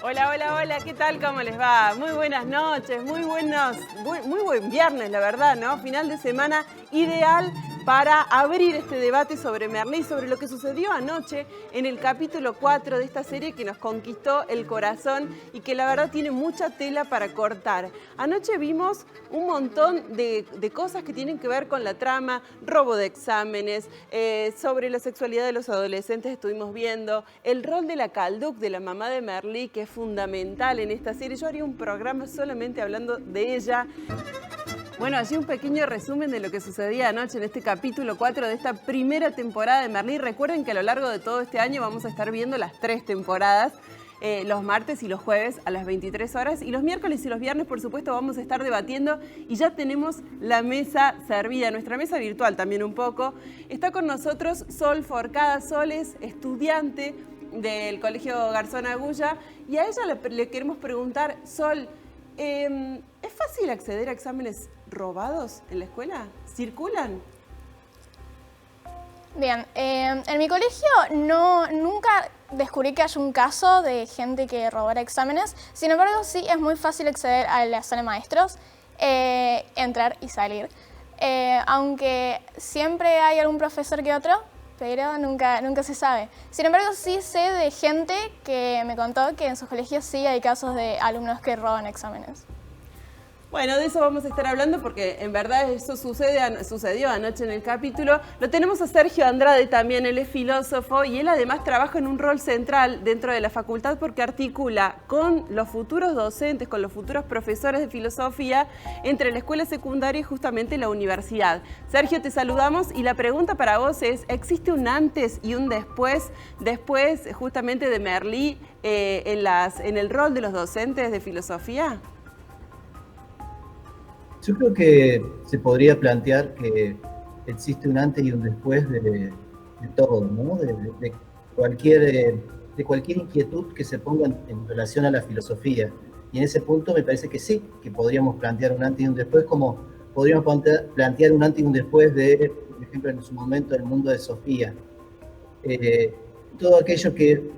Hola, hola, hola, ¿qué tal? ¿Cómo les va? Muy buenas noches, muy buen viernes, la verdad, ¿no? Final de semana ideal para abrir este debate sobre Merlí, sobre lo que sucedió anoche en el capítulo 4 de esta serie que nos conquistó el corazón y que la verdad tiene mucha tela para cortar. Anoche vimos un montón de cosas que tienen que ver con la trama, robo de exámenes, sobre la sexualidad de los adolescentes estuvimos viendo, el rol de la Calduc, de la mamá de Merlí, que es fundamental en esta serie. Yo haría un programa solamente hablando de ella. Bueno, allí un pequeño resumen de lo que sucedía anoche en este capítulo 4 de esta primera temporada de Merlí. Recuerden que a lo largo de todo este año vamos a estar viendo las 3 temporadas, los martes y los jueves a las 23 horas. Y los miércoles y los viernes, por supuesto, vamos a estar debatiendo y ya tenemos la mesa servida, nuestra mesa virtual también un poco. Está con nosotros Sol Forcada. Sol es estudiante del Colegio Garzón Agulla y a ella le queremos preguntar, Sol, ¿es fácil acceder a exámenes robados en la escuela? ¿Circulan? Bien, en mi colegio nunca descubrí que haya un caso de gente que robara exámenes. Sin embargo, sí es muy fácil acceder a la sala de maestros, entrar y salir. Aunque siempre hay algún profesor que otro, pero nunca se sabe. Sin embargo, sí sé de gente que me contó que en sus colegios sí hay casos de alumnos que roban exámenes. Bueno, de eso vamos a estar hablando porque en verdad eso sucedió anoche en el capítulo. Lo tenemos a Sergio Andrade también, él es filósofo y él además trabaja en un rol central dentro de la facultad porque articula con los futuros docentes, con los futuros profesores de filosofía entre la escuela secundaria y justamente la universidad. Sergio, te saludamos y la pregunta para vos es, ¿existe un antes y un después justamente de Merlí en el rol de los docentes de filosofía? Yo creo que se podría plantear que existe un antes y un después de todo, ¿no? De cualquier inquietud que se ponga en relación a la filosofía. Y en ese punto me parece que sí, que podríamos plantear un antes y un después, como podríamos plantear un antes y un después de, por ejemplo, en su momento, el mundo de Sofía. Todo aquello que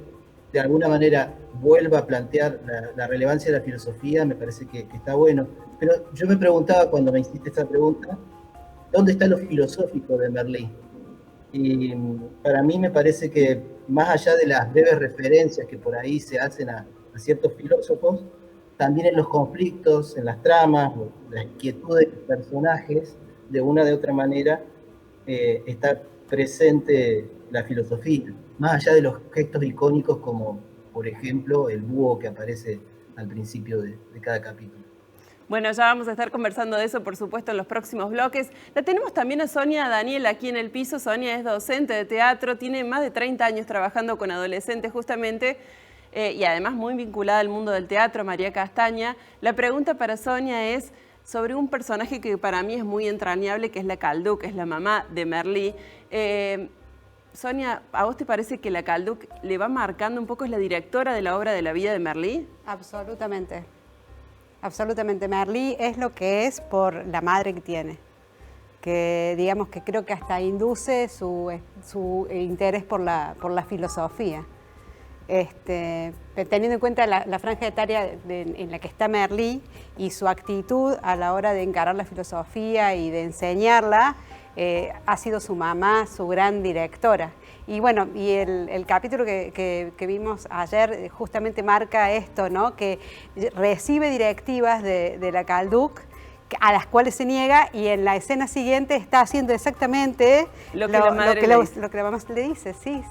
de alguna manera vuelva a plantear la relevancia de la filosofía, me parece que está bueno. Pero yo me preguntaba cuando me hiciste esta pregunta, ¿dónde está lo filosófico de Merlí? Y para mí me parece que más allá de las breves referencias que por ahí se hacen a ciertos filósofos, también en los conflictos, en las tramas, las inquietudes de los personajes, de una de otra manera, está presente la filosofía, más allá de los gestos icónicos como, por ejemplo, el búho que aparece al principio de cada capítulo. Bueno, ya vamos a estar conversando de eso, por supuesto, en los próximos bloques. La tenemos también a Sonia Daniel aquí en el piso. Sonia es docente de teatro, tiene más de 30 años trabajando con adolescentes justamente y además muy vinculada al mundo del teatro, María Castaña. La pregunta para Sonia es sobre un personaje que para mí es muy entrañable, que es la Calduc, que es la mamá de Merlí. Sonia, ¿a vos te parece que la Calduc le va marcando un poco, es la directora de la obra de la vida de Merlí? Absolutamente. Absolutamente. Merlí es lo que es por la madre que tiene, que digamos que creo que hasta induce su interés por la filosofía. Teniendo en cuenta la franja etaria en la que está Merlí y su actitud a la hora de encarar la filosofía y de enseñarla, ha sido su mamá, su gran directora. Y bueno, y el capítulo que vimos ayer justamente marca esto, ¿no? Que recibe directivas de la Calduc a las cuales se niega y en la escena siguiente está haciendo exactamente lo que la mamá le dice. Sí.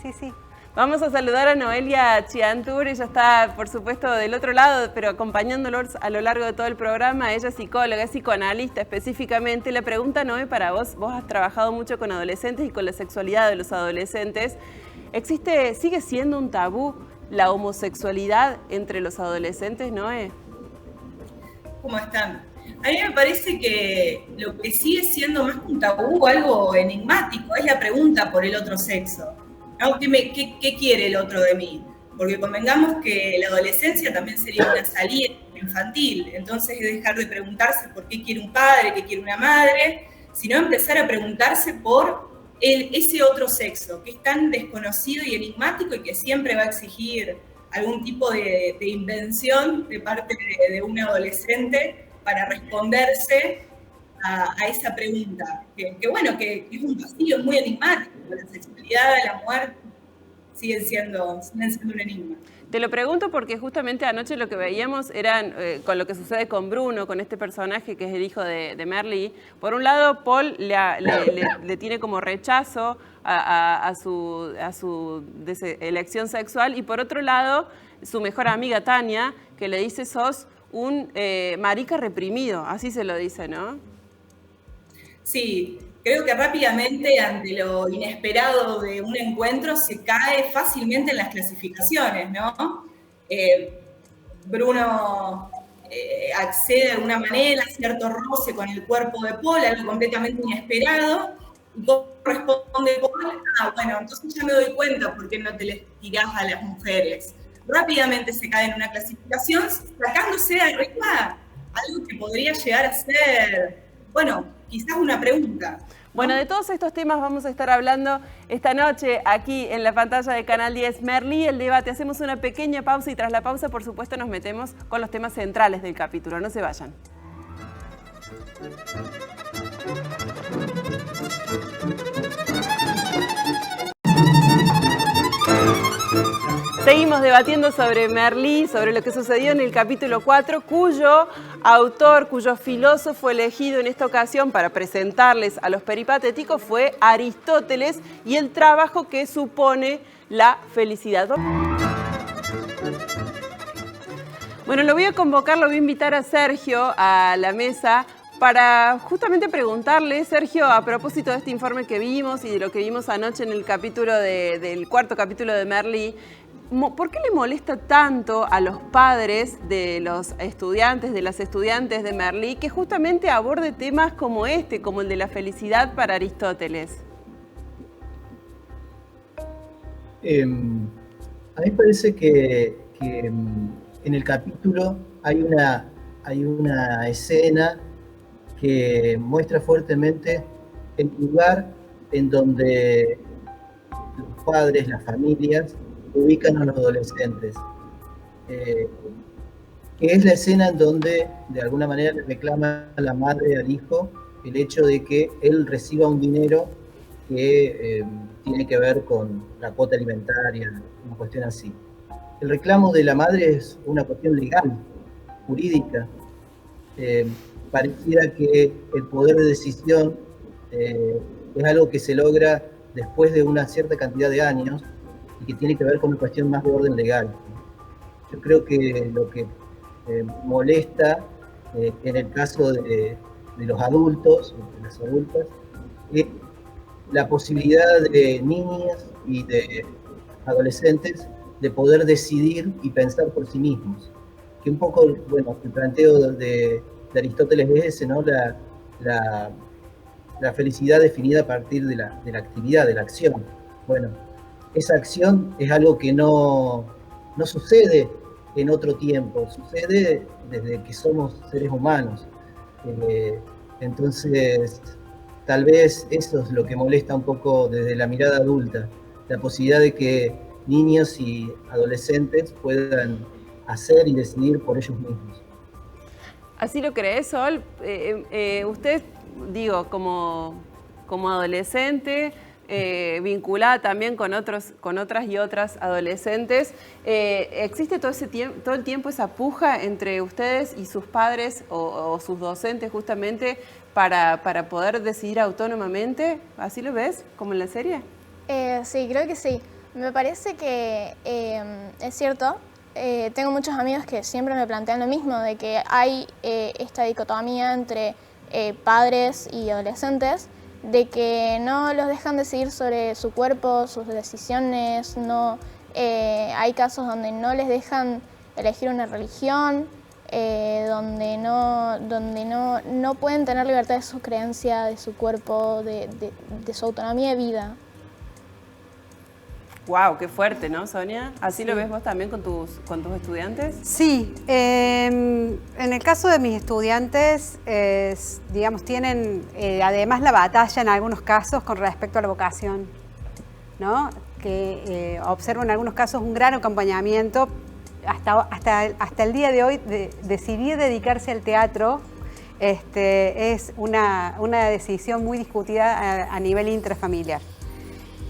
Vamos a saludar a Noelia Chiantur, ella está, por supuesto, del otro lado, pero acompañándolos a lo largo de todo el programa. Ella es psicóloga, es psicoanalista específicamente. La pregunta, Noé, para vos has trabajado mucho con adolescentes y con la sexualidad de los adolescentes. ¿Sigue siendo un tabú la homosexualidad entre los adolescentes, Noé? ¿Cómo están? A mí me parece que lo que sigue siendo más que un tabú, algo enigmático, es la pregunta por el otro sexo. ¿No? ¿Qué quiere el otro de mí? Porque convengamos que la adolescencia también sería una salida infantil, entonces es dejar de preguntarse por qué quiere un padre, qué quiere una madre, sino empezar a preguntarse por ese otro sexo, que es tan desconocido y enigmático y que siempre va a exigir algún tipo de invención de parte de un adolescente para responderse a esa pregunta, que es un vacío muy enigmático. La sexualidad, la muerte siguen siendo un enigma. Te lo pregunto porque justamente anoche lo que veíamos eran con lo que sucede con Bruno, con este personaje que es el hijo de Merlí. Por un lado, Paul le tiene como rechazo a su elección sexual, y por otro lado, su mejor amiga Tania, que le dice: sos un marica reprimido, así se lo dice, ¿no? Sí, creo que rápidamente ante lo inesperado de un encuentro se cae fácilmente en las clasificaciones, ¿no? Bruno accede de alguna manera a cierto roce con el cuerpo de Paul, algo completamente inesperado, y Paul responde: bueno, entonces ya me doy cuenta por qué no te les tirás a las mujeres. Rápidamente se cae en una clasificación, sacándose de arriba algo que podría llegar a ser, quizás una pregunta. Bueno, de todos estos temas vamos a estar hablando esta noche aquí en la pantalla de Canal 10. Merlí, el debate. Hacemos una pequeña pausa y tras la pausa, por supuesto, nos metemos con los temas centrales del capítulo. No se vayan. Seguimos debatiendo sobre Merlí, sobre lo que sucedió en el capítulo 4, cuyo autor, cuyo filósofo elegido en esta ocasión para presentarles a los peripatéticos fue Aristóteles y el trabajo que supone la felicidad. Bueno, lo voy a convocar, lo voy a invitar a Sergio a la mesa para justamente preguntarle, Sergio, a propósito de este informe que vimos y de lo que vimos anoche en el capítulo del cuarto capítulo de Merlí, ¿por qué le molesta tanto a los padres de los estudiantes, de las estudiantes de Merlí, que justamente aborde temas como este, como el de la felicidad para Aristóteles? A mí me parece que en el capítulo hay una escena que muestra fuertemente el lugar en donde los padres, las familias, ubican a los adolescentes, que es la escena en donde de alguna manera le reclama a la madre al hijo el hecho de que él reciba un dinero que tiene que ver con la cuota alimentaria, una cuestión así. El reclamo de la madre es una cuestión legal, jurídica. Pareciera que el poder de decisión es algo que se logra después de una cierta cantidad de años y que tiene que ver con una cuestión más de orden legal. Yo creo que lo que molesta en el caso de los adultos, de las adultas, es la posibilidad de niñas y de adolescentes de poder decidir y pensar por sí mismos. Que un poco, el planteo de Aristóteles es ese, ¿no? La felicidad definida a partir de la actividad, de la acción. Bueno, esa acción es algo que no sucede en otro tiempo, sucede desde que somos seres humanos. Entonces, tal vez eso es lo que molesta un poco desde la mirada adulta, la posibilidad de que niños y adolescentes puedan hacer y decidir por ellos mismos. ¿Así lo crees, Sol? Usted, digo, como adolescente, vinculada también con otras y otras adolescentes, ¿existe todo el tiempo esa puja entre ustedes y sus padres o sus docentes justamente para poder decidir autónomamente? ¿Así lo ves, como en la serie? Sí, creo que sí. Me parece que es cierto. Tengo muchos amigos que siempre me plantean lo mismo, de que hay esta dicotomía entre padres y adolescentes, de que no los dejan decidir sobre su cuerpo, sus decisiones, hay casos donde no les dejan elegir una religión, donde no pueden tener libertad de su creencia, de su cuerpo, de su autonomía de vida. ¡Wow! ¡Qué fuerte!, ¿no, Sonia? ¿Así lo ves vos también con tus estudiantes? Sí. En el caso de mis estudiantes, digamos, tienen además la batalla en algunos casos con respecto a la vocación, ¿no? que observo en algunos casos un gran acompañamiento. Hasta el día de hoy, decidir dedicarse al teatro es una decisión muy discutida a nivel intrafamiliar.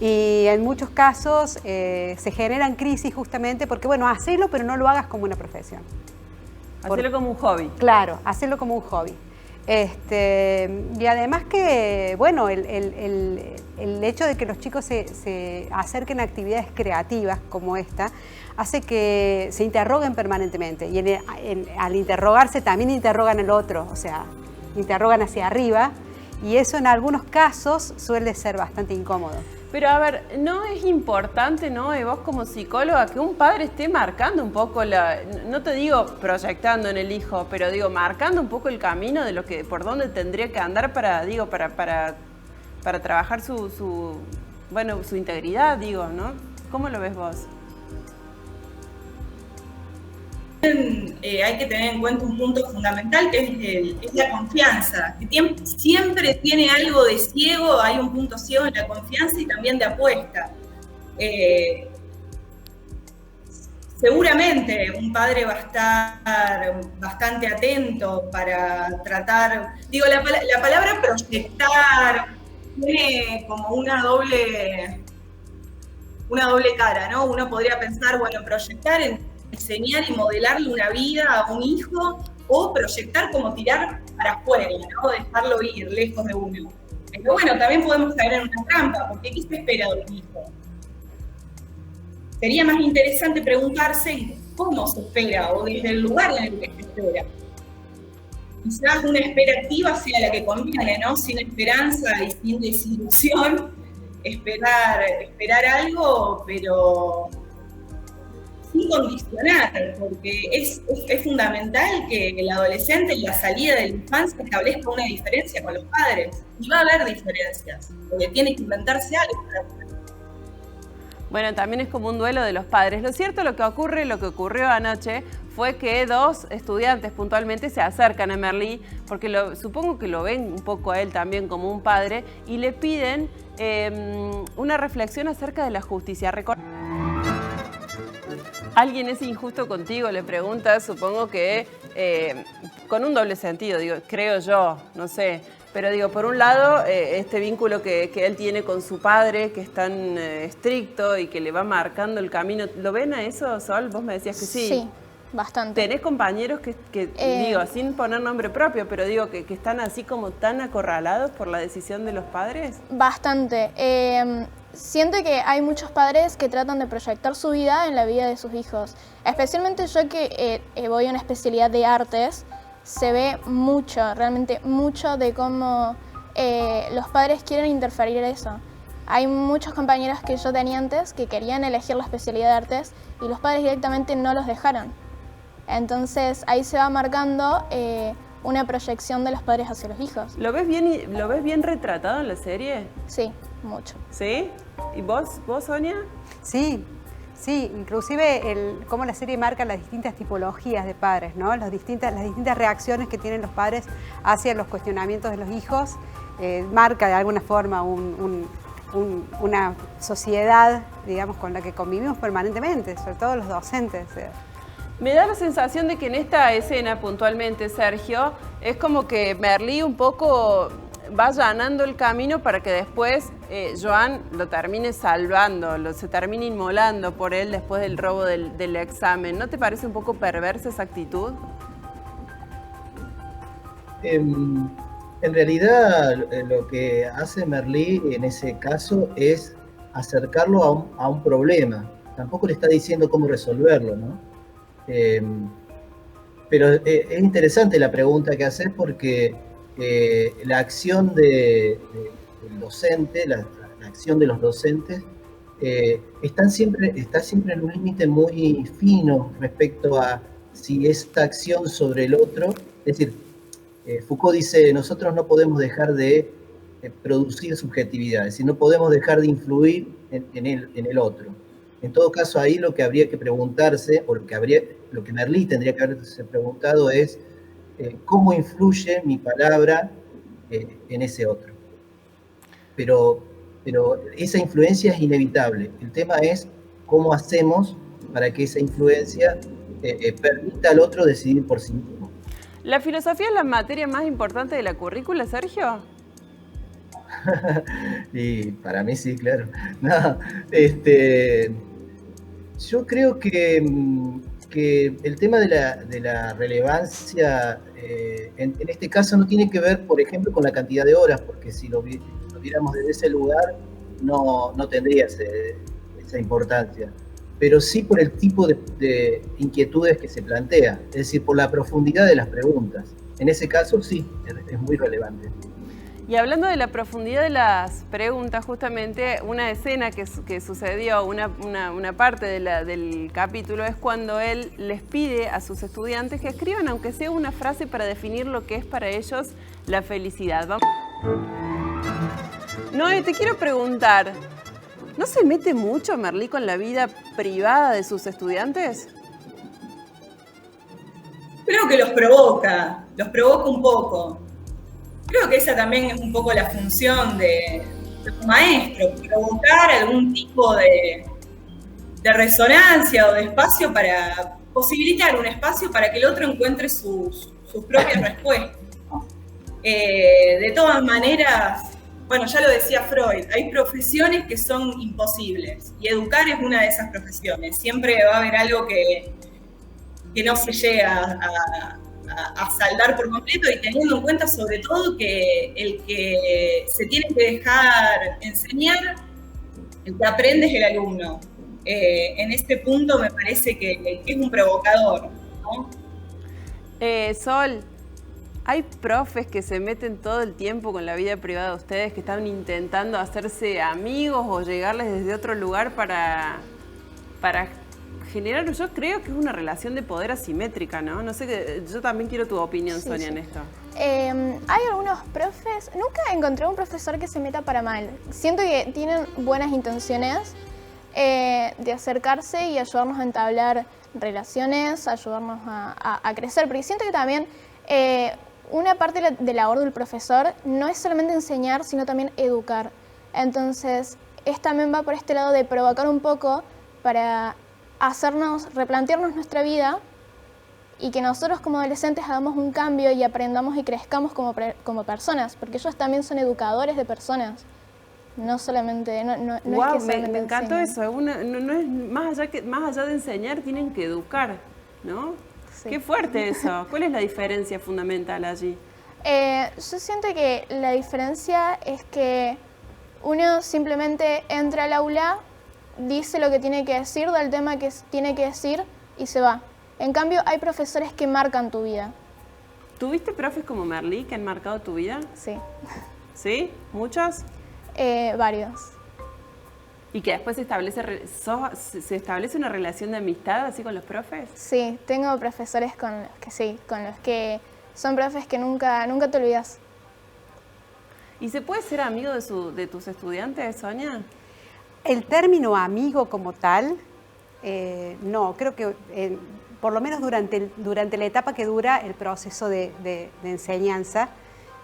Y en muchos casos se generan crisis justamente porque, bueno, hacelo, pero no lo hagas como una profesión. Hacelo como un hobby. Claro, hacerlo como un hobby. Y además que, bueno, el hecho de que los chicos se acerquen a actividades creativas como esta, hace que se interroguen permanentemente. Y al interrogarse también interrogan al otro, o sea, interrogan hacia arriba. Y eso en algunos casos suele ser bastante incómodo. Pero a ver, ¿no es importante, no, vos como psicóloga, que un padre esté marcando un poco no te digo proyectando en el hijo, pero digo, marcando un poco el camino de por dónde tendría que andar para trabajar su integridad, digo, ¿no? ¿Cómo lo ves vos? Hay que tener en cuenta un punto fundamental que es la confianza, que siempre tiene algo de ciego, hay un punto ciego en la confianza y también de apuesta. Seguramente un padre va a estar bastante atento para tratar, digo, la palabra proyectar tiene como una doble cara, ¿no? Uno podría pensar, bueno, proyectar enseñar y modelarle una vida a un hijo, o proyectar como tirar para afuera, ¿no? Dejarlo ir lejos de uno. Pero bueno, también podemos caer en una trampa, porque ¿qué se espera de un hijo? Sería más interesante preguntarse cómo se espera, o desde el lugar en el que se espera. Quizás una espera activa sea la que conviene, ¿no? Sin esperanza y sin desilusión, esperar algo, pero sin condicionar, porque es fundamental que el adolescente en la salida de la infancia establezca una diferencia con los padres. Y va a haber diferencias, porque tiene que inventarse algo para poder. Bueno, también es como un duelo de los padres. Lo cierto, lo que ocurrió anoche fue que dos estudiantes puntualmente se acercan a Merlí, porque supongo que lo ven un poco a él también como un padre, y le piden una reflexión acerca de la justicia. ¿Alguien es injusto contigo?, le pregunta, supongo que con un doble sentido, digo, creo yo, no sé. Pero digo, por un lado, este vínculo que él tiene con su padre, que es tan estricto y que le va marcando el camino. ¿Lo ven a eso, Sol? Vos me decías que sí. Sí, bastante. ¿Tenés compañeros que digo, sin poner nombre propio, pero digo, que están así como tan acorralados por la decisión de los padres? Bastante. Siento que hay muchos padres que tratan de proyectar su vida en la vida de sus hijos. Especialmente yo que voy a una especialidad de artes, se ve mucho, realmente mucho de cómo los padres quieren interferir en eso. Hay muchos compañeros que yo tenía antes que querían elegir la especialidad de artes y los padres directamente no los dejaron. Entonces ahí se va marcando una proyección de los padres hacia los hijos. ¿Lo ves bien retratado en la serie? Sí, mucho. ¿Sí? ¿Y vos, Sonia? Sí. Sí, inclusive cómo la serie marca las distintas tipologías de padres, ¿no? Las distintas reacciones que tienen los padres hacia los cuestionamientos de los hijos, marca de alguna forma una sociedad, digamos, con la que convivimos permanentemente, sobre todo los docentes. Me da la sensación de que en esta escena puntualmente, Sergio, es como que Merlí un poco va allanando el camino para que después Joan lo termine salvando, se termine inmolando por él después del robo del examen. ¿No te parece un poco perversa esa actitud? En realidad lo que hace Merlí en ese caso es acercarlo a un problema. Tampoco le está diciendo cómo resolverlo, ¿no? Pero es interesante la pregunta que haces porque la acción del docente, la acción de los docentes, está siempre en un límite muy fino respecto a si esta acción sobre el otro, es decir, Foucault dice, nosotros no podemos dejar de producir subjetividad, es decir, no podemos dejar de influir en el otro. En todo caso, ahí lo que habría que preguntarse, o lo que Merlí tendría que haberse preguntado es, ¿cómo influye mi palabra en ese otro? Pero pero esa influencia es inevitable. El tema es cómo hacemos para que esa influencia permita al otro decidir por sí mismo. ¿La filosofía es la materia más importante de la currícula, Sergio? Y para mí sí, claro. No, yo creo que el tema de la relevancia, en este caso no tiene que ver, por ejemplo, con la cantidad de horas, porque si lo viéramos desde ese lugar, no tendría esa importancia, pero sí por el tipo de inquietudes que se plantea, es decir, por la profundidad de las preguntas. En ese caso sí, es muy relevante. Y hablando de la profundidad de las preguntas, justamente una escena que sucedió, una parte del capítulo, es cuando él les pide a sus estudiantes que escriban, aunque sea una frase, para definir lo que es para ellos la felicidad. Noé, te quiero preguntar, ¿no se mete mucho Merlí con la vida privada de sus estudiantes? Creo que los provoca un poco. Creo que esa también es un poco la función de un maestro, provocar algún tipo de resonancia o de espacio para posibilitar un espacio para que el otro encuentre sus propias respuestas. De todas maneras, bueno, ya lo decía Freud, hay profesiones que son imposibles y educar es una de esas profesiones. Siempre va a haber algo que no se llega a saldar por completo, y teniendo en cuenta sobre todo que el que se tiene que dejar enseñar, el que aprende es el alumno. En este punto me parece que es un provocador, ¿no? Sol, ¿hay profes que se meten todo el tiempo con la vida privada de ustedes, que están intentando hacerse amigos o llegarles desde otro lugar para generar? Yo creo que es una relación de poder asimétrica, ¿no? No sé, yo también quiero tu opinión, Sí, Sonia, sí. en esto. Hay algunos profes, nunca encontré un profesor que se meta para mal. Siento que tienen buenas intenciones de acercarse y ayudarnos a entablar relaciones, ayudarnos a crecer, porque siento que también una parte de la labor del profesor no es solamente enseñar, sino también educar. Entonces, también va por este lado de provocar un poco para replantearnos nuestra vida, y que nosotros como adolescentes hagamos un cambio y aprendamos y crezcamos como personas, porque ellos también son educadores de personas, no solamente, no Wow, es que solamente me encantó enseñen. eso. No es más allá de enseñar, tienen que educar, ¿no? Sí. Qué fuerte eso. ¿Cuál es la diferencia fundamental allí? Yo siento que la diferencia es que uno simplemente entra al aula, dice lo que tiene que decir, da el tema que tiene que decir y se va. En cambio, hay profesores que marcan tu vida. ¿Tuviste profes como Merlí que han marcado tu vida? Sí, ¿Sí? ¿Muchos? varios. ¿Y que después se establece una relación de amistad así con los profes? Sí, tengo profesores con los que son profes que nunca te olvidas. ¿Y se puede ser amigo de tus estudiantes, Sonia? El término amigo como tal, no, creo que por lo menos durante la etapa que dura el proceso de enseñanza,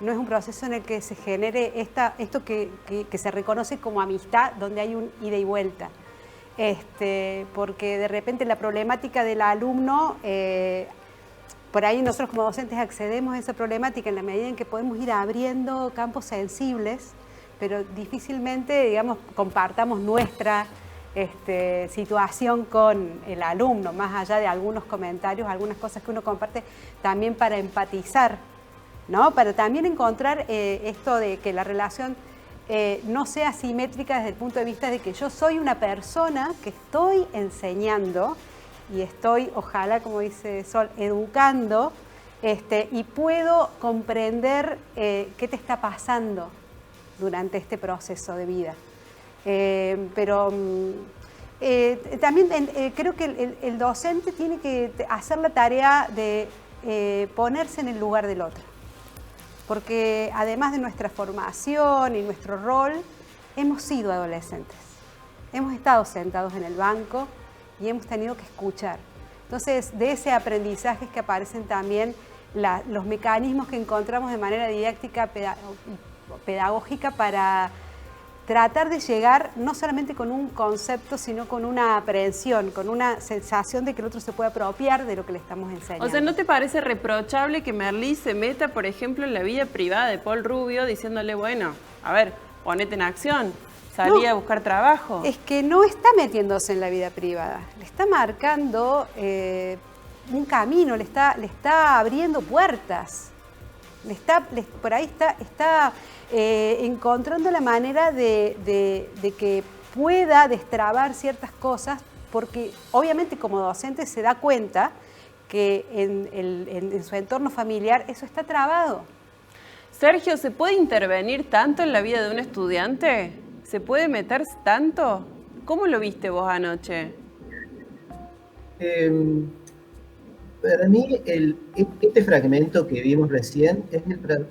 no es un proceso en el que se genere esto que se reconoce como amistad, donde hay un ida y vuelta. Porque de repente la problemática del alumno, por ahí nosotros como docentes accedemos a esa problemática en la medida en que podemos ir abriendo campos sensibles, pero difícilmente, digamos, compartamos nuestra situación con el alumno, más allá de algunos comentarios, algunas cosas que uno comparte también para empatizar, ¿no? Para también encontrar esto de que la relación no sea simétrica desde el punto de vista de que yo soy una persona que estoy enseñando y estoy, ojalá, como dice Sol, educando, y puedo comprender qué te está pasando durante este proceso de vida. También creo que el docente tiene que hacer la tarea de ponerse en el lugar del otro, porque además de nuestra formación y nuestro rol, hemos sido adolescentes, hemos estado sentados en el banco y hemos tenido que escuchar. Entonces, de ese aprendizaje es que aparecen también los mecanismos que encontramos de manera didáctica, pedagógica, para tratar de llegar no solamente con un concepto, sino con una aprehensión, con una sensación de que el otro se puede apropiar de lo que le estamos enseñando. O sea, ¿no te parece reprochable que Merlí se meta, por ejemplo, en la vida privada de Paul Rubio diciéndole, bueno, a ver, ponete en acción, salí a buscar trabajo? Es que no está metiéndose en la vida privada, le está marcando un camino, le está abriendo puertas, por ahí está encontrando la manera de que pueda destrabar ciertas cosas, porque obviamente como docente se da cuenta que en su entorno familiar eso está trabado. Sergio, ¿se puede intervenir tanto en la vida de un estudiante? ¿Se puede meter tanto? ¿Cómo lo viste vos anoche? Para mí, este fragmento que vimos recién es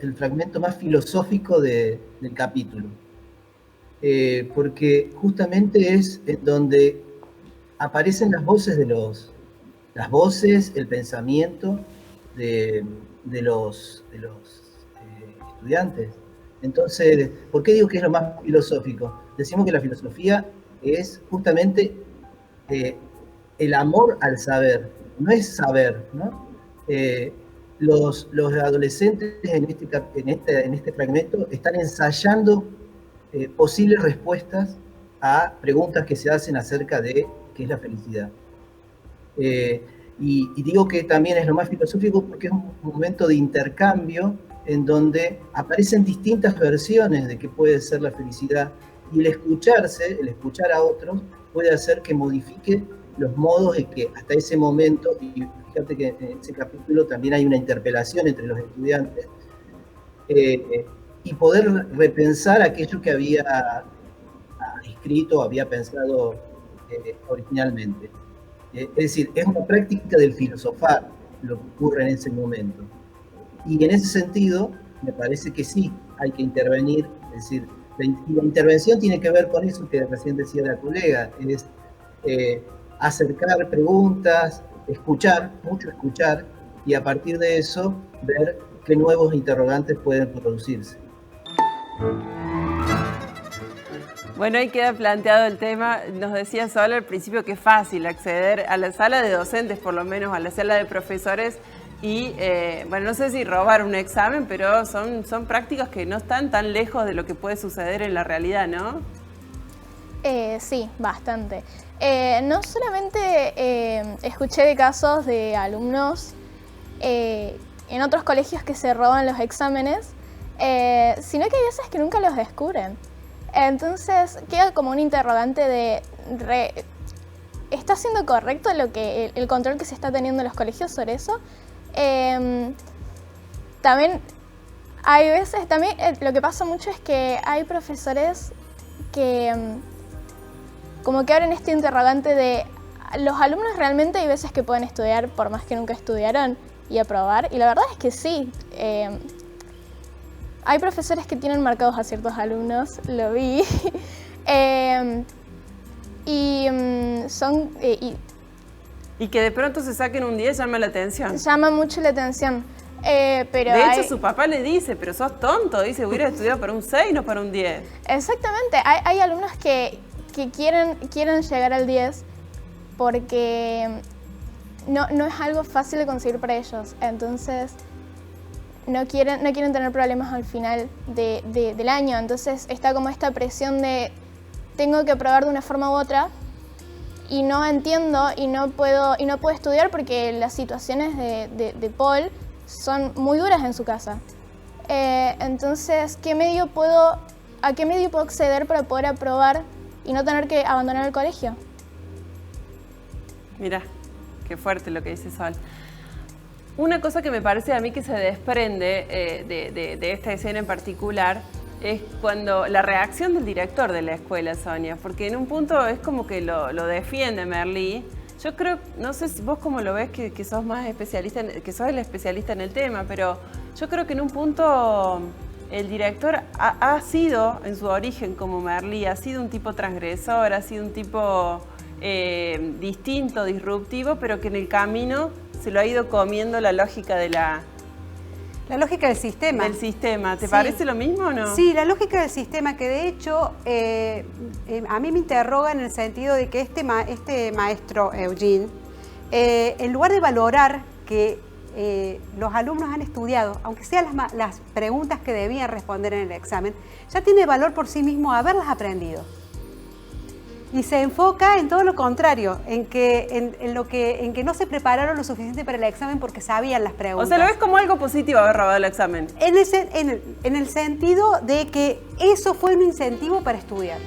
el fragmento más filosófico del capítulo. Porque justamente es en donde aparecen las voces el pensamiento de los estudiantes. Entonces, ¿por qué digo que es lo más filosófico? Decimos que la filosofía es justamente el amor al saber, no es saber, ¿no? Los adolescentes en este fragmento están ensayando posibles respuestas a preguntas que se hacen acerca de qué es la felicidad. Y digo que también es lo más filosófico porque es un momento de intercambio en donde aparecen distintas versiones de qué puede ser la felicidad, y el escuchar a otros puede hacer que modifique los modos en que hasta ese momento, y fíjate que en ese capítulo también hay una interpelación entre los estudiantes, y poder repensar aquello que había escrito, había pensado originalmente. Es decir, es una práctica del filosofar lo que ocurre en ese momento. Y en ese sentido, me parece que sí, hay que intervenir. Es decir, la intervención tiene que ver con eso que recién decía la colega, es acercar preguntas, mucho escuchar, y a partir de eso ver qué nuevos interrogantes pueden producirse. Bueno, ahí queda planteado el tema. Nos decía Sol al principio que es fácil acceder a la sala de docentes, por lo menos a la sala de profesores, y bueno, no sé si robar un examen, pero son prácticas que no están tan lejos de lo que puede suceder en la realidad, ¿no? Sí, bastante. No solamente escuché de casos de alumnos en otros colegios que se roban los exámenes, sino que hay veces que nunca los descubren. Entonces queda como un interrogante de ¿está siendo correcto el control que se está teniendo en los colegios sobre eso? También hay veces, lo que pasa mucho es que hay profesores que como que abren este interrogante de los alumnos realmente hay veces que pueden estudiar por más que nunca estudiaron y aprobar, y la verdad es que sí. Hay profesores que tienen marcados a ciertos alumnos, lo vi, y que de pronto se saquen un 10 llama la atención. Llama mucho la atención. Pero de hecho, su papá le dice, pero sos tonto, dice, hubiera estudiado para un 6, no para un 10. Exactamente, hay alumnos que quieren llegar al 10 porque no es algo fácil de conseguir para ellos, entonces no quieren tener problemas al final del año, entonces está como esta presión de tengo que aprobar de una forma u otra y no entiendo y no puedo estudiar porque las situaciones de Paul son muy duras en su casa. Entonces, ¿a qué medio puedo acceder para poder aprobar y no tener que abandonar el colegio? Mirá, qué fuerte lo que dice Sol. Una cosa que me parece a mí que se desprende de esta escena en particular es cuando la reacción del director de la escuela, Sonia, porque en un punto es como que lo defiende Merlí. Yo creo, no sé si vos cómo lo ves, que sos más especialista, que sos el especialista en el tema, pero yo creo que en un punto el director ha sido, en su origen como Merlí, ha sido un tipo transgresor, ha sido un tipo distinto, disruptivo, pero que en el camino se lo ha ido comiendo la lógica de La lógica del sistema. Del sistema. ¿Te Sí. parece lo mismo o no? Sí, la lógica del sistema, que de hecho a mí me interroga en el sentido de que este maestro Eugene, en lugar de valorar que los alumnos han estudiado, aunque sean las preguntas que debían responder en el examen, ya tiene valor por sí mismo haberlas aprendido. Y se enfoca en todo lo contrario, en que no se prepararon lo suficiente para el examen porque sabían las O preguntas. sea, lo ves como algo positivo haber robado el examen. En el sentido de que eso fue un incentivo para estudiar.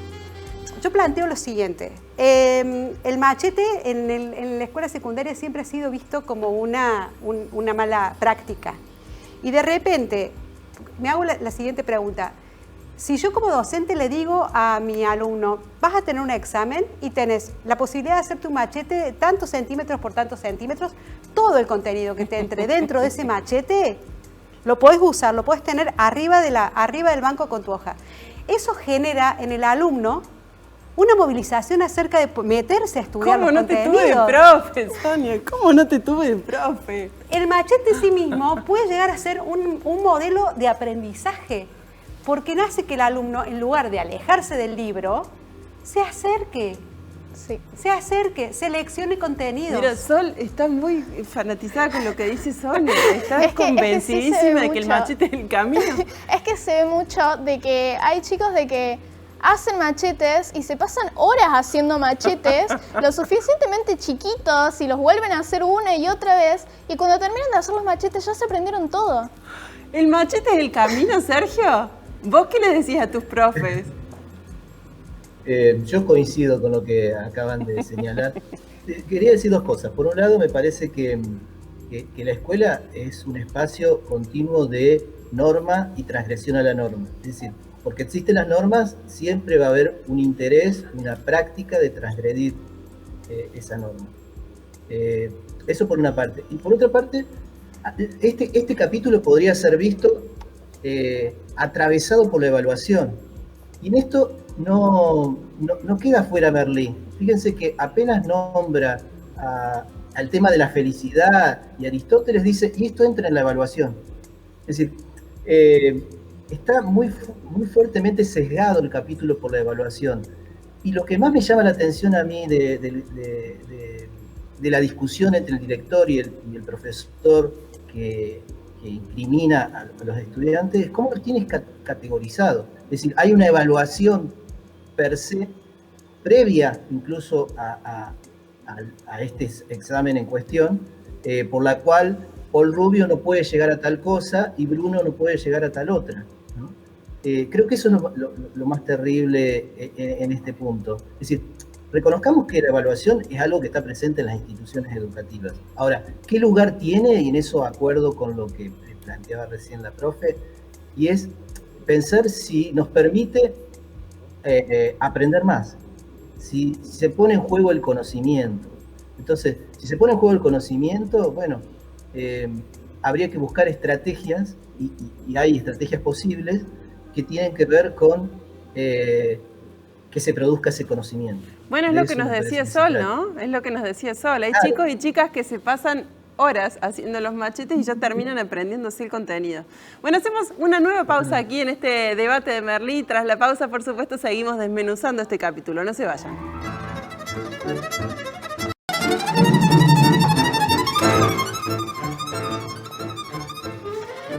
Yo planteo lo siguiente. El machete en la escuela secundaria siempre ha sido visto como una mala práctica. Y de repente, me hago la siguiente pregunta. Si yo como docente le digo a mi alumno, vas a tener un examen y tenés la posibilidad de hacer tu machete de tantos centímetros por tantos centímetros, todo el contenido que te entre dentro de ese machete, lo podés usar, lo podés tener arriba del banco con tu hoja. Eso genera en el alumno una movilización acerca de meterse a estudiar los contenidos. ¿Cómo no te tuve de profe, Sonia? ¿Cómo no te tuve de profe? El machete en sí mismo puede llegar a ser un modelo de aprendizaje, porque nace que el alumno, en lugar de alejarse del libro, se acerque, seleccione contenidos. Mira, Sol está muy fanatizada con lo que dice Sonia. Está Es que sí convencidísima se ve de que el mucho. machete es el camino. Es que se ve mucho de que hay chicos de que hacen machetes y se pasan horas haciendo machetes lo suficientemente chiquitos y los vuelven a hacer una y otra vez, y cuando terminan de hacer los machetes ya se aprendieron todo. ¿El machete es el camino, Sergio? ¿Vos qué le decís a tus profes? Yo coincido con lo que acaban de señalar. Quería decir dos cosas. Por un lado, me parece que la escuela es un espacio continuo de norma y transgresión a la norma. Es decir, porque existen las normas, siempre va a haber un interés, una práctica de transgredir esa norma. Eso por una parte. Y por otra parte, este capítulo podría ser visto atravesado por la evaluación. Y en esto no queda fuera Merlí. Fíjense que apenas nombra al tema de la felicidad, y Aristóteles dice, y esto entra en la evaluación. Es decir, está muy fuertemente sesgado el capítulo por la evaluación. Y lo que más me llama la atención a mí de la discusión entre el director y el profesor que incrimina a los estudiantes es cómo los tienes categorizado. Es decir, hay una evaluación per se, previa incluso a este examen en cuestión, por la cual Paul Rubio no puede llegar a tal cosa y Bruno no puede llegar a tal otra, ¿no? Creo que eso es lo más terrible en este punto. Es decir, reconozcamos que la evaluación es algo que está presente en las instituciones educativas. Ahora, ¿qué lugar tiene? Y en eso acuerdo con lo que planteaba recién la profe, y es pensar si nos permite aprender más, si se pone en juego el conocimiento. Entonces, si se pone en juego el conocimiento, bueno, habría que buscar estrategias, y hay estrategias posibles que tienen que ver con que se produzca ese conocimiento. Bueno, es lo que nos decía Sol, ¿no? Es lo que nos decía Sol. Hay chicos y chicas que se pasan horas haciendo los machetes y ya terminan aprendiéndose el contenido. Bueno, hacemos una nueva pausa aquí en este debate de Merlí. Tras la pausa, por supuesto, seguimos desmenuzando este capítulo. No se vayan.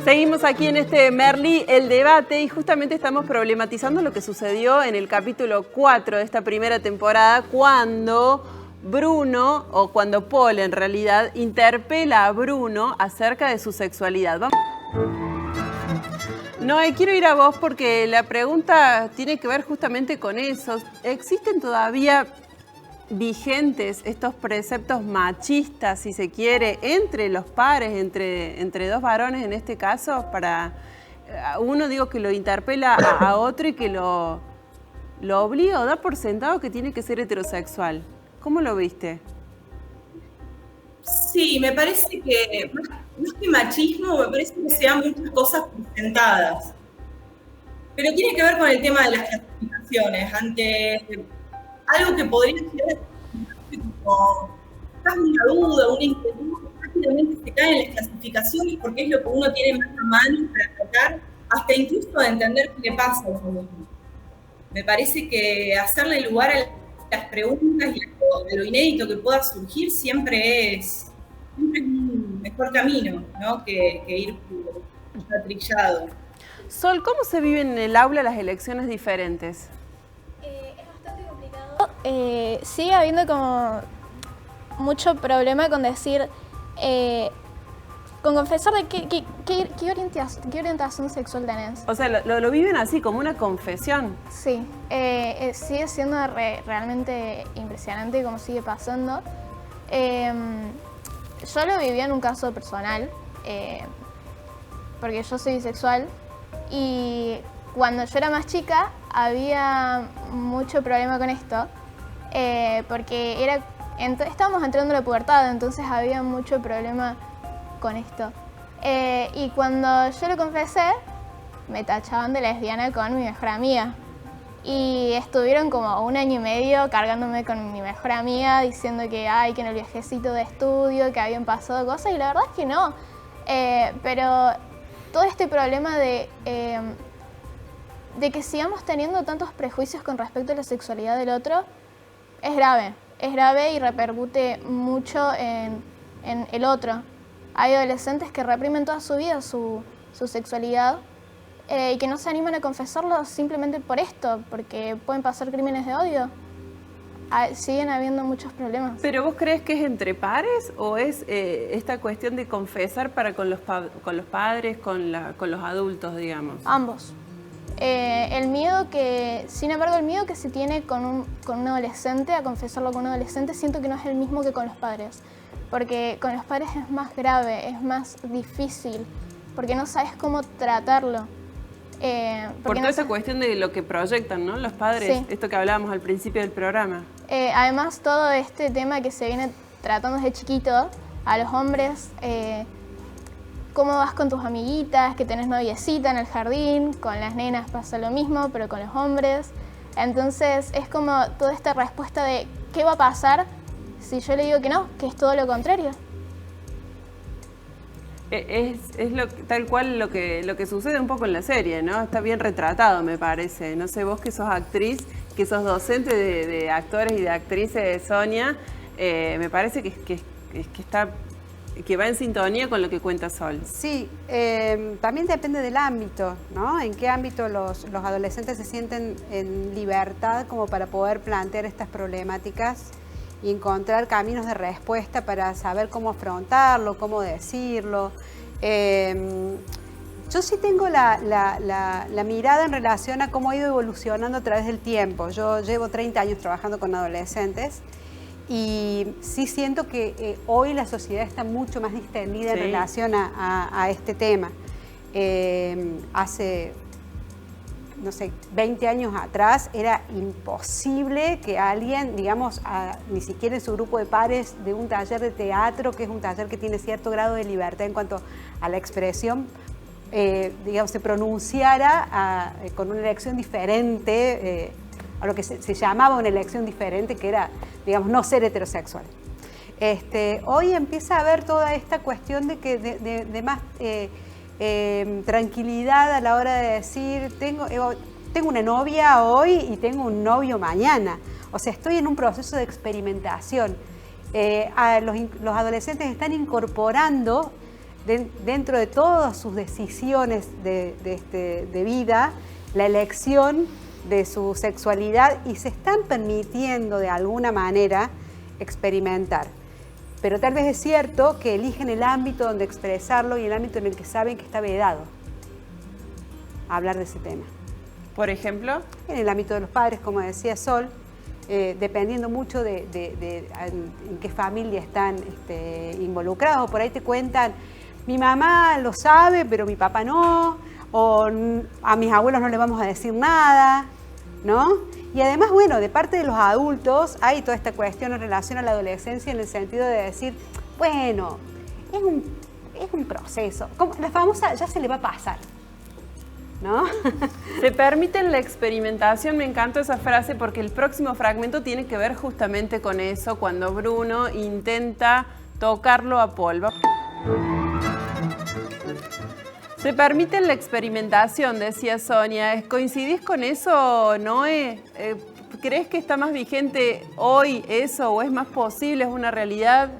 Seguimos aquí en este Merlí, el debate, y justamente estamos problematizando lo que sucedió en el capítulo 4 de esta primera temporada, cuando Bruno, o cuando Paul en realidad, interpela a Bruno acerca de su sexualidad. Vamos. No, quiero ir a vos porque la pregunta tiene que ver justamente con eso. ¿Existen todavía vigentes estos preceptos machistas, si se quiere, entre los pares, entre dos varones en este caso, para uno, digo, que lo interpela a otro y que lo obliga o da por sentado que tiene que ser heterosexual? ¿Cómo lo viste? Sí, me parece que, más que machismo, me parece que se dan muchas cosas presentadas. Pero tiene que ver con el tema de las clasificaciones. Ante algo que podría ser como una duda, una inquietud, rápidamente se caen las clasificaciones porque es lo que uno tiene más a mano para tratar, hasta incluso de entender qué le pasa a uno mismo. Me parece que hacerle lugar a las preguntas y a lo inédito que pueda surgir siempre es un mejor camino, ¿no? que ir ya trillado. Sol, ¿cómo se viven en el aula las elecciones diferentes? Es bastante complicado. Sigue habiendo como mucho problema con decir, con confesar de qué orientación sexual tenés. O sea, lo viven así, como una confesión. Sí, sigue siendo realmente impresionante cómo sigue pasando. Yo lo viví en un caso personal, porque yo soy bisexual, y cuando yo era más chica había mucho problema con esto, porque estábamos entrando a la pubertad, entonces había mucho problema con esto. Y cuando yo lo confesé, me tachaban de lesbiana con mi mejor amiga. Y estuvieron como 1 año y medio cargándome con mi mejor amiga, diciendo que en el viajecito de estudio, que habían pasado cosas, y la verdad es que no. Pero todo este problema de que sigamos teniendo tantos prejuicios con respecto a la sexualidad del otro es grave y repercute mucho en el otro. Hay adolescentes que reprimen toda su vida su sexualidad y que no se animan a confesarlo simplemente por esto, porque pueden pasar crímenes de odio. Siguen habiendo muchos problemas. ¿Pero vos crees que es entre pares o es esta cuestión de confesar para con los padres, con los adultos, digamos? Ambos. Sin embargo, el miedo que se tiene con un adolescente, a confesarlo con un adolescente, siento que no es el mismo que con los padres. Porque con los padres es más grave, es más difícil, porque no sabes cómo tratarlo. Por toda esa cuestión de lo que proyectan, ¿no? Los padres, sí. Esto que hablábamos al principio del programa. Además, todo este tema que se viene tratando desde chiquito, a los hombres, cómo vas con tus amiguitas, que tenés noviecita en el jardín, con las nenas pasa lo mismo, pero con los hombres. Entonces, es como toda esta respuesta de ¿qué va a pasar si yo le digo que no, que es todo lo contrario? Es tal cual lo que sucede un poco en la serie, ¿no? Está bien retratado, me parece. No sé, vos que sos actriz, que sos docente de actores y de actrices, Sonia, me parece que va en sintonía con lo que cuenta Sol. Sí, también depende del ámbito, ¿no? En qué ámbito los adolescentes se sienten en libertad como para poder plantear estas problemáticas y encontrar caminos de respuesta para saber cómo afrontarlo, cómo decirlo. Yo sí tengo la mirada en relación a cómo ha ido evolucionando a través del tiempo. Yo llevo 30 años trabajando con adolescentes y sí siento que hoy la sociedad está mucho más distendida en relación a este tema. Hace, no sé, 20 años atrás era imposible que alguien, digamos, ni siquiera en su grupo de pares de un taller de teatro, que es un taller que tiene cierto grado de libertad en cuanto a la expresión, digamos, se pronunciara con una elección diferente, a lo que se llamaba una elección diferente, que era, digamos, no ser heterosexual. Hoy empieza a haber toda esta cuestión de más tranquilidad a la hora de decir, tengo una novia hoy y tengo un novio mañana. O sea, estoy en un proceso de experimentación. Los adolescentes están incorporando dentro de todas sus decisiones de vida la elección de su sexualidad y se están permitiendo de alguna manera experimentar. Pero tal vez es cierto que eligen el ámbito donde expresarlo y el ámbito en el que saben que está vedado hablar de ese tema. ¿Por ejemplo? En el ámbito de los padres, como decía Sol, dependiendo mucho de en qué familia están involucrados. Por ahí te cuentan, mi mamá lo sabe, pero mi papá no, o a mis abuelos no le vamos a decir nada, ¿no? Y además, bueno, de parte de los adultos hay toda esta cuestión en relación a la adolescencia en el sentido de decir, bueno, es un proceso, como la famosa ya se le va a pasar, ¿no? Se permiten la experimentación, me encantó esa frase porque el próximo fragmento tiene que ver justamente con eso, cuando Bruno intenta tocarlo a Paul. Se permite la experimentación, decía Sonia. ¿Coincidís con eso, Noé? ¿Crees que está más vigente hoy eso o es más posible, es una realidad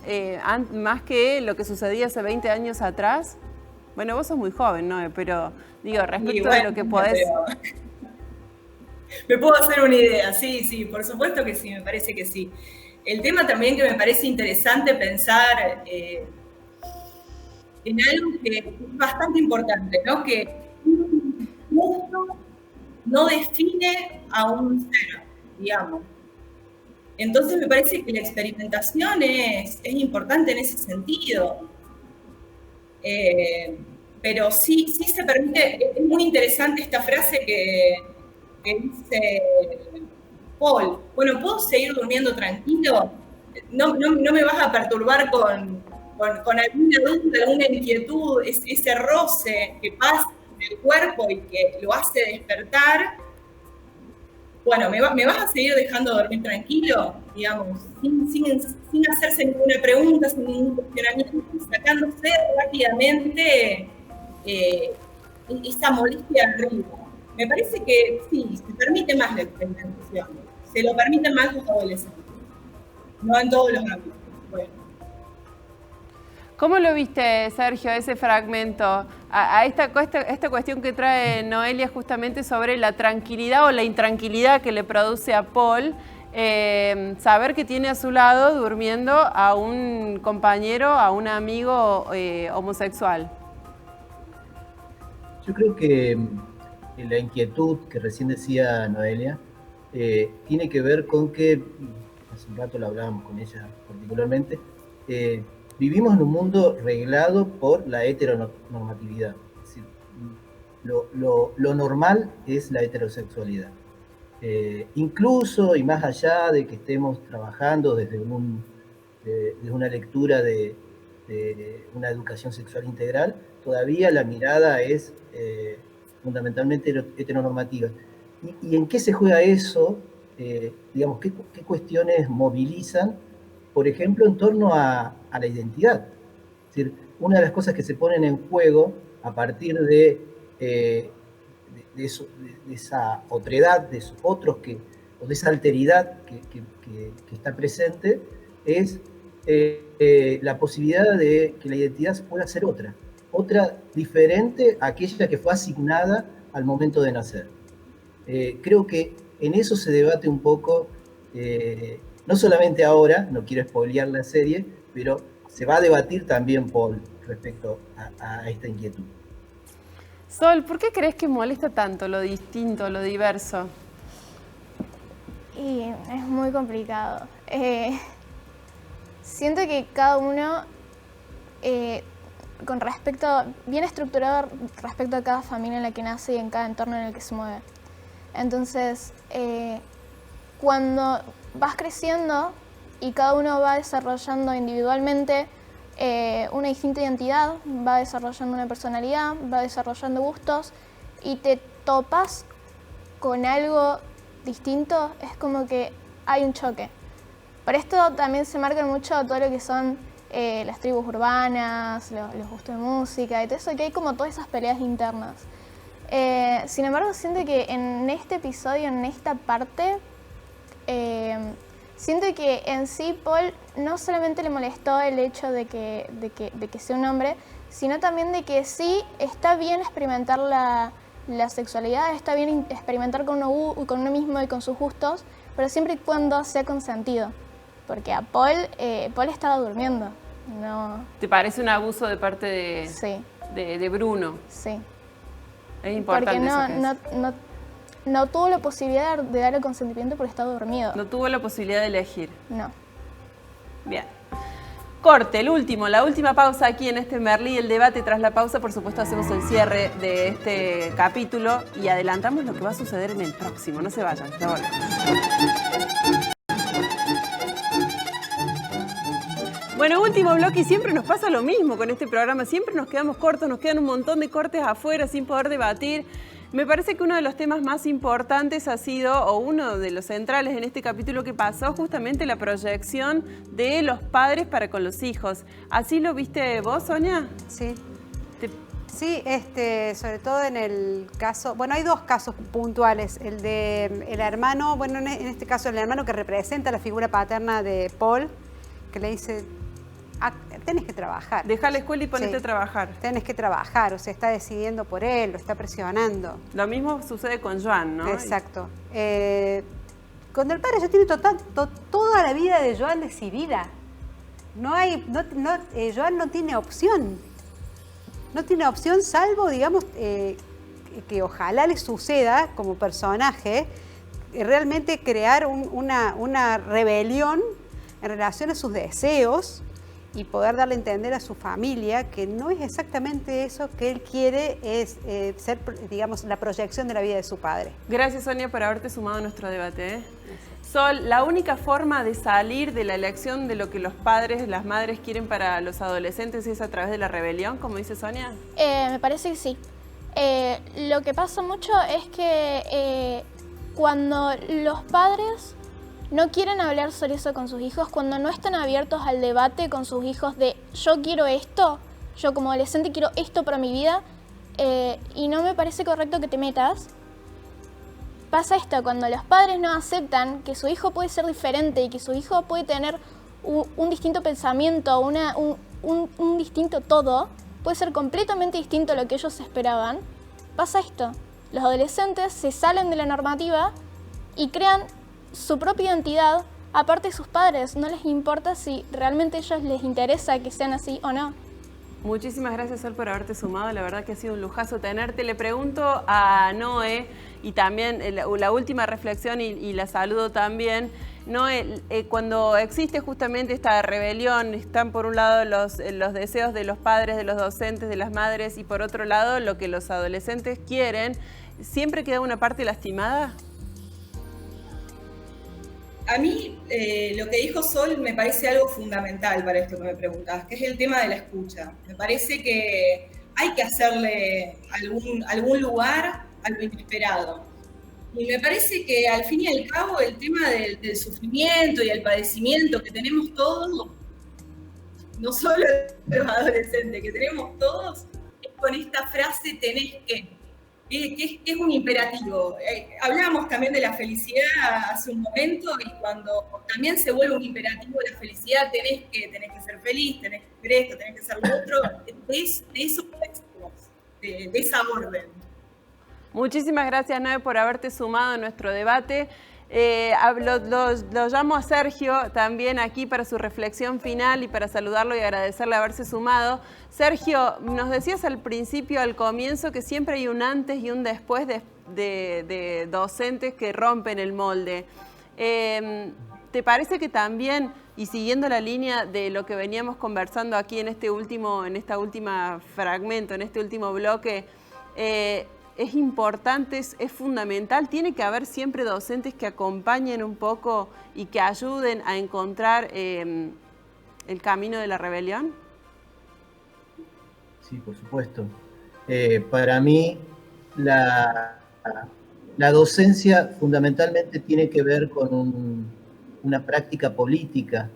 más que lo que sucedía hace 20 años atrás? Bueno, vos sos muy joven, Noé, pero digo, respecto a lo que podés... Me puedo hacer una idea, sí, por supuesto que sí, me parece que sí. El tema también que me parece interesante pensar en algo que es bastante importante, ¿no? Que un gusto no define a un ser, digamos. Entonces me parece que la experimentación es importante en ese sentido. Pero sí se permite, es muy interesante esta frase que dice Paul, bueno, ¿puedo seguir durmiendo tranquilo? No me vas a perturbar con alguna duda, alguna inquietud, ese roce que pasa en el cuerpo y que lo hace despertar. Bueno, ¿me vas a seguir dejando dormir tranquilo? Digamos, sin hacerse ninguna pregunta, sin ningún cuestionamiento, sacándose rápidamente esa molestia arriba. Me parece que sí, se permite más la experimentación, se lo permiten más los adolescentes, no en todos los ámbitos. Bueno. ¿Cómo lo viste, Sergio, ese fragmento? A esta cuestión que trae Noelia justamente sobre la tranquilidad o la intranquilidad que le produce a Paul, saber que tiene a su lado durmiendo a un compañero, a un amigo homosexual. Yo creo que la inquietud que recién decía Noelia tiene que ver con que, hace un rato lo hablábamos con ella particularmente, vivimos en un mundo reglado por la heteronormatividad. Es decir, lo normal es la heterosexualidad. Incluso y más allá de que estemos trabajando desde una lectura de una educación sexual integral, todavía la mirada es fundamentalmente heteronormativa. ¿Y en qué se juega eso? Digamos, ¿qué cuestiones movilizan? Por ejemplo, en torno a la identidad. Es decir, una de las cosas que se ponen en juego a partir de esa otredad, de esos otros, o de esa alteridad que está presente, es la posibilidad de que la identidad pueda ser otra diferente a aquella que fue asignada al momento de nacer. Creo que en eso se debate un poco, no solamente ahora, no quiero spoilear la serie, pero se va a debatir también, Paul, respecto a esta inquietud. Sol, ¿por qué crees que molesta tanto lo distinto, lo diverso? Y es muy complicado. Siento que cada uno, bien estructurado respecto a cada familia en la que nace y en cada entorno en el que se mueve. Entonces, cuando vas creciendo y cada uno va desarrollando individualmente una distinta identidad, va desarrollando una personalidad, va desarrollando gustos y te topas con algo distinto, es como que hay un choque. Por esto también se marca mucho todo lo que son las tribus urbanas, los gustos de música y todo eso, que hay como todas esas peleas internas. Sin embargo, siento que en este episodio, en esta parte, siento que en sí Paul no solamente le molestó el hecho de que sea un hombre, sino también de que sí está bien experimentar la sexualidad, está bien experimentar con uno mismo y con sus gustos, pero siempre y cuando sea consentido. Porque a Paul estaba durmiendo. No. ¿Te parece un abuso de parte de, sí. de Bruno? Sí. Es importante. Porque no tuvo la posibilidad de dar el consentimiento porque estaba dormido. No tuvo la posibilidad de elegir. No. Bien. Corte, la última pausa aquí en este Merlí, el debate. Tras la pausa, por supuesto, hacemos el cierre de este capítulo y adelantamos lo que va a suceder en el próximo. No se vayan, ya volvemos. Bueno, último bloque y siempre nos pasa lo mismo con este programa. Siempre nos quedamos cortos, nos quedan un montón de cortes afuera sin poder debatir. Me parece que uno de los temas más importantes ha sido, o uno de los centrales en este capítulo que pasó, justamente la proyección de los padres para con los hijos. ¿Así lo viste vos, Sonia? Sí. Sí, sobre todo en el caso, bueno, hay dos casos puntuales, el de el hermano, bueno, en este caso el hermano que representa la figura paterna de Paul, que le dice, tenés que trabajar. Dejá la escuela y ponete a trabajar. Tenés que trabajar, o sea, está decidiendo por él, lo está presionando. Lo mismo sucede con Joan, ¿no? Exacto. Cuando el padre ya tiene toda la vida de Joan decidida, Joan no tiene opción. No tiene opción salvo, digamos, que ojalá le suceda como personaje, realmente crear una rebelión en relación a sus deseos y poder darle a entender a su familia que no es exactamente eso que él quiere, es ser, digamos, la proyección de la vida de su padre. Gracias, Sonia, por haberte sumado a nuestro debate. Sol, la única forma de salir de la elección de lo que los padres, las madres quieren para los adolescentes es a través de la rebelión, como dice Sonia. Me parece que sí. Lo que pasa mucho es que cuando los padres no quieren hablar sobre eso con sus hijos, cuando no están abiertos al debate con sus hijos de yo quiero esto, yo como adolescente quiero esto para mi vida, y no me parece correcto que te metas. Pasa esto, cuando los padres no aceptan que su hijo puede ser diferente y que su hijo puede tener un distinto pensamiento, un distinto todo, puede ser completamente distinto a lo que ellos esperaban, pasa esto. Los adolescentes se salen de la normativa y crean su propia identidad aparte de sus padres. No les importa si realmente a ellos les interesa que sean así o no. Muchísimas gracias, Sol, por haberte sumado. La verdad que ha sido un lujazo tenerte. Le pregunto a Noé, y también la última reflexión, y la saludo también. Noé, cuando existe justamente esta rebelión, están por un lado los deseos de los padres, de los docentes, de las madres, y por otro lado lo que los adolescentes quieren, ¿siempre queda una parte lastimada? A mí lo que dijo Sol me parece algo fundamental para esto que me preguntas, que es el tema de la escucha. Me parece que hay que hacerle algún lugar a lo inesperado. Y me parece que al fin y al cabo el tema del sufrimiento y el padecimiento que tenemos todos, no solo los adolescentes, que tenemos todos, es con esta frase tenés que es un imperativo. Hablábamos también de la felicidad hace un momento, y cuando también se vuelve un imperativo la felicidad, tenés que ser feliz, tenés que hacer esto, tenés que hacer lo otro, de esos textos, de esa orden. Muchísimas gracias, Noé, por haberte sumado a nuestro debate. Lo llamo a Sergio también aquí para su reflexión final y para saludarlo y agradecerle haberse sumado. Sergio, nos decías al principio, al comienzo, que siempre hay un antes y un después de docentes que rompen el molde. ¿Te parece que también, y siguiendo la línea de lo que veníamos conversando aquí en este último fragmento, en este último bloque, es importante, es fundamental, tiene que haber siempre docentes que acompañen un poco y que ayuden a encontrar el camino de la rebelión? Sí, por supuesto. Para mí, la docencia fundamentalmente tiene que ver con una práctica política,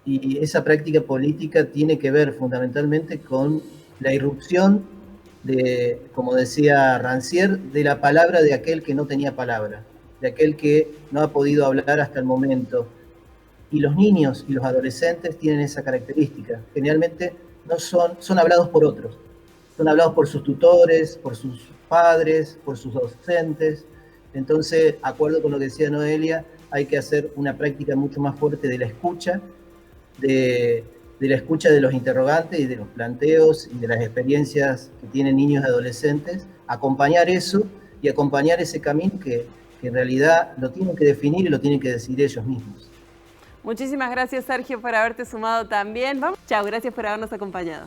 y esa práctica política tiene que ver fundamentalmente con la irrupción de, como decía Rancière, de la palabra de aquel que no tenía palabra, de aquel que no ha podido hablar hasta el momento. Y los niños y los adolescentes tienen esa característica. Generalmente no son hablados por otros, son hablados por sus tutores, por sus padres, por sus docentes. Entonces, acuerdo con lo que decía Noelia, hay que hacer una práctica mucho más fuerte de la escucha, de la escucha de los interrogantes y de los planteos y de las experiencias que tienen niños y adolescentes, acompañar eso y acompañar ese camino que en realidad lo tienen que definir y lo tienen que decidir ellos mismos. Muchísimas gracias, Sergio, por haberte sumado también. Chao, gracias por habernos acompañado.